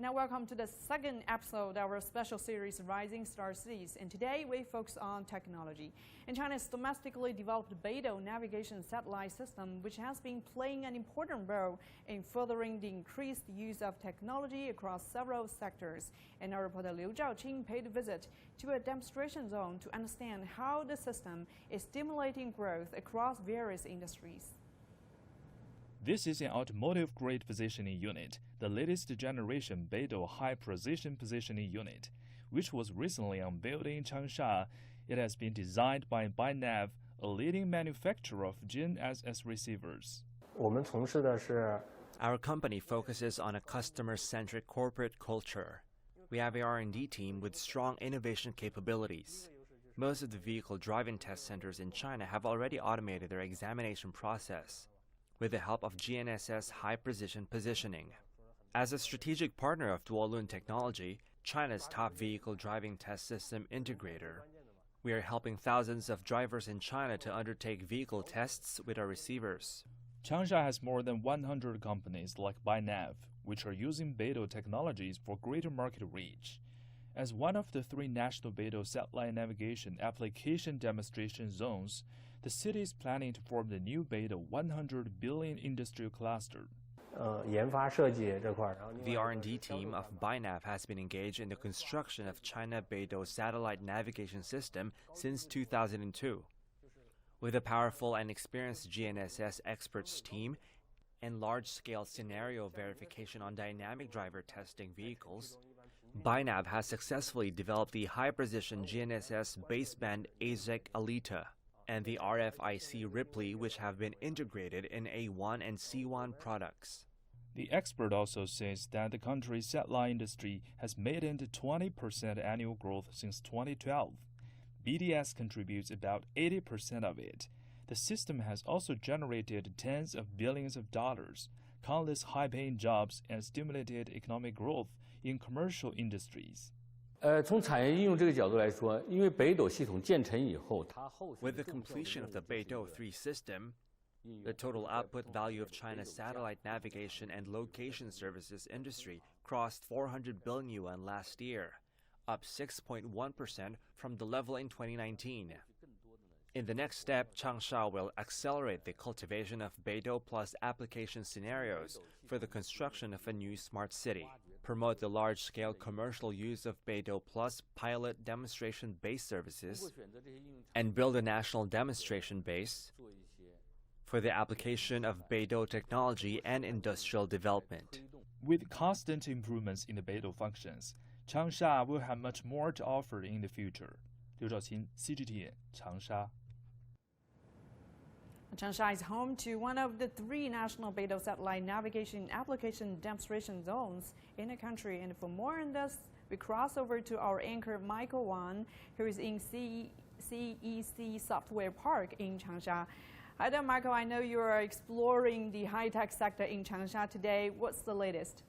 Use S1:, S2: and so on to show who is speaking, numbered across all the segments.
S1: Now welcome to the second episode of our special series Rising Star Cities, and today we focus on technology and China's domestically developed Beidou navigation satellite system, which has been playing an important role in furthering the increased use of technology across several sectors. And our reporter Liu Zhaoqing paid a visit to a demonstration zone to understand how the system is stimulating growth across various industries.
S2: This is an automotive-grade positioning unit, the latest generation Beidou high-precision positioning unit, which was recently unveiled in Changsha. It has been designed by Bynav, a leading manufacturer of GNSS receivers.
S3: Our company focuses on a customer-centric corporate culture. We have an R&D team with strong innovation capabilities. Most of the vehicle driving test centers in China have already automated their examination process with the help of GNSS high-precision positioning. As a strategic partner of Duolun Technology, China's top vehicle driving test system integrator, we are helping thousands of drivers in China to undertake vehicle tests with our receivers.
S2: Changsha has more than 100 companies like Bynav, which are using Beidou technologies for greater market reach. As one of the 3 national Beidou satellite navigation application demonstration zones, the city is planning to form the new Beidou 100 billion industrial cluster.
S3: The R&D team of Bynav has been engaged in the construction of China Beidou satellite navigation system since 2002. With a powerful and experienced GNSS experts team and large-scale scenario verification on dynamic driver testing vehicles, Bynav has successfully developed the high-precision GNSS baseband AZEC Alita and the RFIC Ripley, which have been integrated in A1 and C1 products.
S2: The expert also says that the country's satellite industry has made into 20% annual growth since 2012. BDS contributes about 80% of it. The system has also generated tens of billions of dollars, countless high-paying jobs, and stimulated economic growth in commercial industries.
S3: With the completion of the Beidou 3 system, the total output value of China's satellite navigation and location services industry crossed 400 billion yuan last year, up 6.1% from the level in 2019. In the next step, Changsha will accelerate the cultivation of Beidou Plus application scenarios for the construction of a new smart city, promote the large-scale commercial use of Beidou Plus pilot demonstration base services, and build a national demonstration base for the application of Beidou technology and industrial development.
S2: With constant improvements in the Beidou functions, Changsha will have much more to offer in the future. Liu Zhaoqing, CGTN, Changsha.
S1: Changsha is home to one of the 3 national Beidou satellite navigation application demonstration zones in the country. And for more on this, we cross over to our anchor Michael Wang, who is in CEC Software Park in Changsha. Hi there, Michael. I know you are exploring the high-tech sector in Changsha today. What's the latest?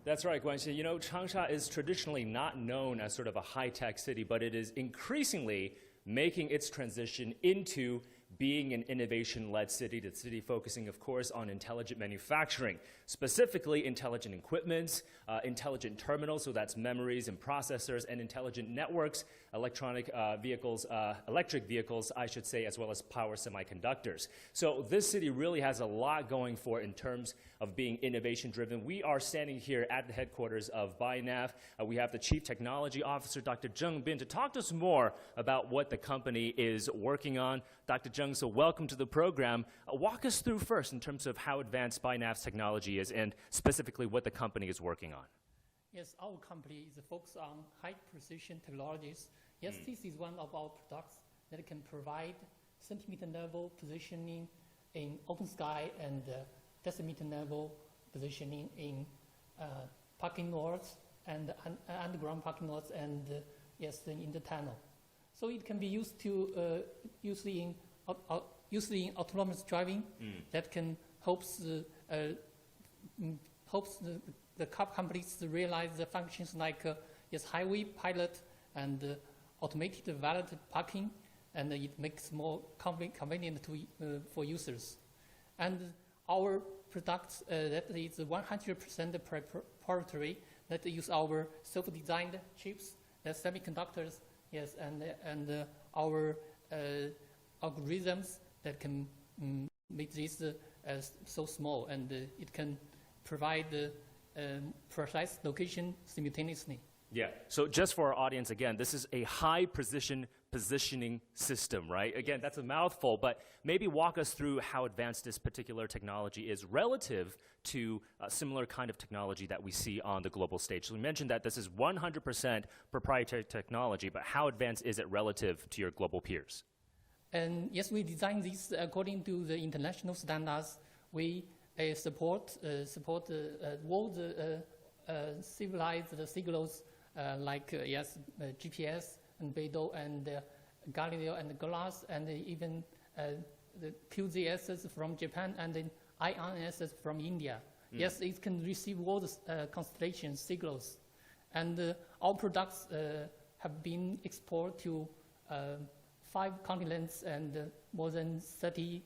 S4: That's right, Guanxi. You know, Changsha is traditionally not known as sort of a high-tech city, but it is increasingly making its transition into being an innovation-led city, the city focusing, of course, on intelligent manufacturing, specifically intelligent equipment, intelligent terminals, so that's memories and processors, and intelligent networks, electric vehicles, I should say, as well as power semiconductors. So this city really has a lot going for it in terms of being innovation-driven. We are standing here at the headquarters of Bynav. We have the Chief Technology Officer, Dr. Zheng Bin, to talk to us more about what the company is working on. Dr. Zheng, so welcome to the program. Walk us through first in terms of how advanced Bynav's technology is and specifically what the company is working on.
S5: Yes, our company is focused on high-precision technologies. Yes, this is one of our products that can provide centimeter-level positioning in open sky and decimeter-level positioning in parking lots and underground parking lots and yes, in the tunnel. So it can be used to usually in autonomous driving that can helps the car companies to realize the functions like yes, highway pilot and automated valet parking, and it makes more convenient to, for users. And our products that is 100% proprietary, that use our self-designed chips, the semiconductors, yes, and our algorithms that can make this so small, and it can provide precise location simultaneously.
S4: Yeah, so just for our audience, again, this is a high precision positioning system, right? Again, that's a mouthful, but maybe walk us through how advanced this particular technology is relative to a similar kind of technology that we see on the global stage. So we mentioned that this is 100% proprietary technology, but how advanced is it relative to your global peers?
S5: And yes, we designed this according to the international standards. We support world civilized signals like GPS and Beidou and Galileo and GLONASS, and even the QGNSS from Japan and the IMU-aided from India. Yes, it can receive all the constellation signals. And our products have been exported to 5 continents and more than 30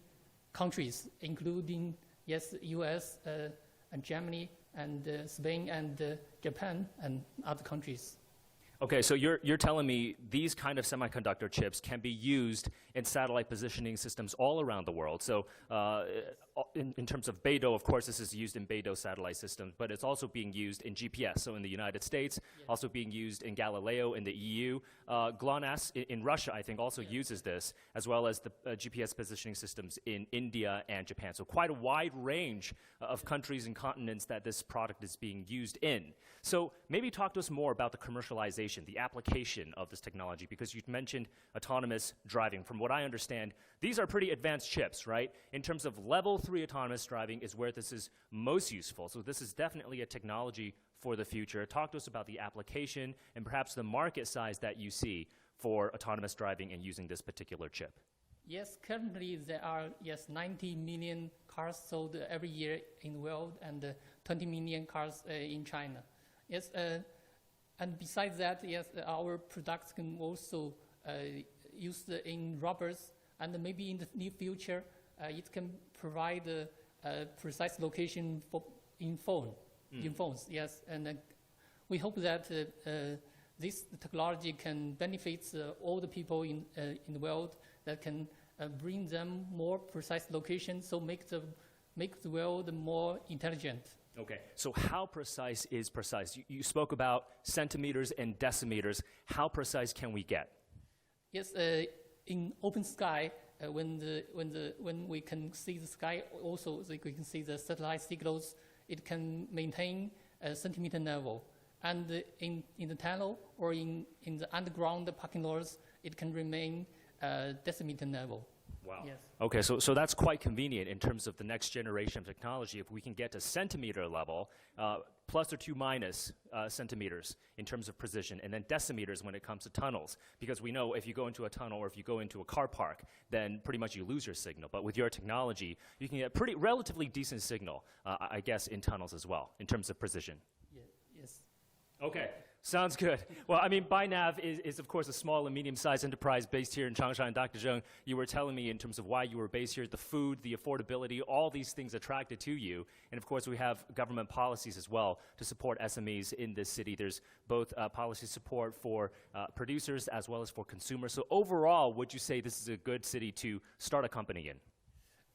S5: countries, including, yes, US and Germany and Spain and Japan and other countries.
S4: Okay, so you're telling me these kind of semiconductor chips can be used in satellite positioning systems all around the world. So in terms of Beidou, of course, this is used in Beidou satellite systems, but it's also being used in GPS, so in the United States, also being used in Galileo in the EU. GLONASS in Russia, I think, also uses this, as well as the GPS positioning systems in India and Japan. So quite a wide range of countries and continents that this product is being used in. So maybe talk to us more about the commercialization, the application of this technology, because you mentioned autonomous driving. From what I understand, these are pretty advanced chips, right? In terms of level 3 autonomous driving is where this is most useful. So this is definitely a technology for the future. Talk to us about the application and perhaps the market size that you see for autonomous driving and using this particular chip.
S5: Yes, currently there are, 90 million cars sold every year in the world and 20 million cars in China. Yes, and besides that, yes, our products can also used in robots, and maybe in the near future, it can provide a precise location in phones. Yes, and we hope that this technology can benefit all the people in the world, that can bring them more precise locations, so make the world more intelligent.
S4: Okay, so how precise is precise? You spoke about centimeters and decimeters. How precise can we get?
S5: Yes, in open sky, when we can see the sky, also we can see the satellite signals, it can maintain a centimeter level. And in the tunnel or in the underground parking lots, it can remain decimeter level.
S4: Wow.
S5: Yes.
S4: Okay, so that's quite convenient in terms of the next generation of technology. If we can get to centimeter level, plus or 2 minus centimeters in terms of precision, and then decimeters when it comes to tunnels. Because we know if you go into a tunnel or if you go into a car park, then pretty much you lose your signal. But with your technology, you can get relatively decent signal, I guess, in tunnels as well, in terms of precision.
S5: Yes.
S4: Okay. Sounds good. Well, I mean, Bynav is, of course, a small and medium-sized enterprise based here in Changsha. And Dr. Zheng, you were telling me in terms of why you were based here, the food, the affordability, all these things attracted to you. And, of course, we have government policies as well to support SMEs in this city. There's both policy support for producers as well as for consumers. So overall, would you say this is a good city to start a company in?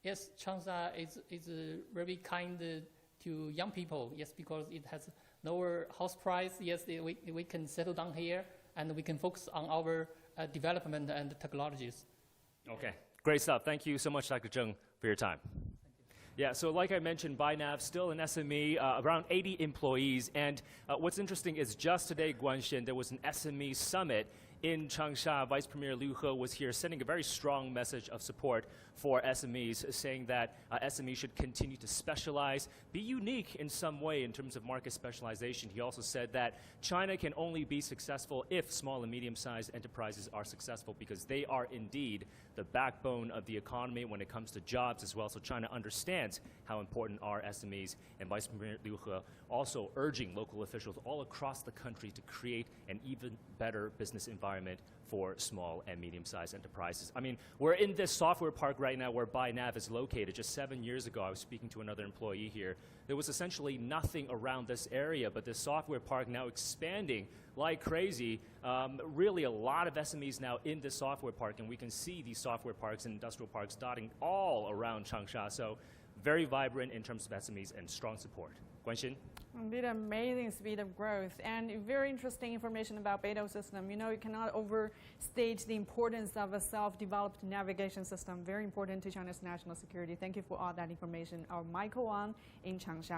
S5: Yes, Changsha is very kind to young people, yes, because it has lower house price. Yes, we can settle down here and we can focus on our development and technologies.
S4: Okay, great stuff. Thank you so much, Dr. Zheng, for your time. Yeah, so like I mentioned, Bynav, still an SME, around 80 employees. And what's interesting is just today, Guanshen, there was an SME summit in Changsha. Vice Premier Liu He was here sending a very strong message of support for SMEs, saying that SMEs should continue to specialize, be unique in some way in terms of market specialization. He also said that China can only be successful if small and medium-sized enterprises are successful, because they are indeed the backbone of the economy when it comes to jobs as well. So China understands how important are SMEs, and Vice Premier Liu He also urging local officials all across the country to create an even better business environment for small and medium-sized enterprises. I mean, we're in this software park right now where Bynav is located. Just 7 years ago, I was speaking to another employee here. There was essentially nothing around this area, but this software park now expanding like crazy. Really a lot of SMEs now in this software park, and we can see these software parks and industrial parks dotting all around Changsha. So very vibrant in terms of SMEs and strong support. Guanxin?
S1: Indeed, amazing speed of growth and very interesting information about Beidou system. You know, you cannot overstate the importance of a self-developed navigation system. Very important to China's national security. Thank you for all that information. Our Michael Wang in Changsha.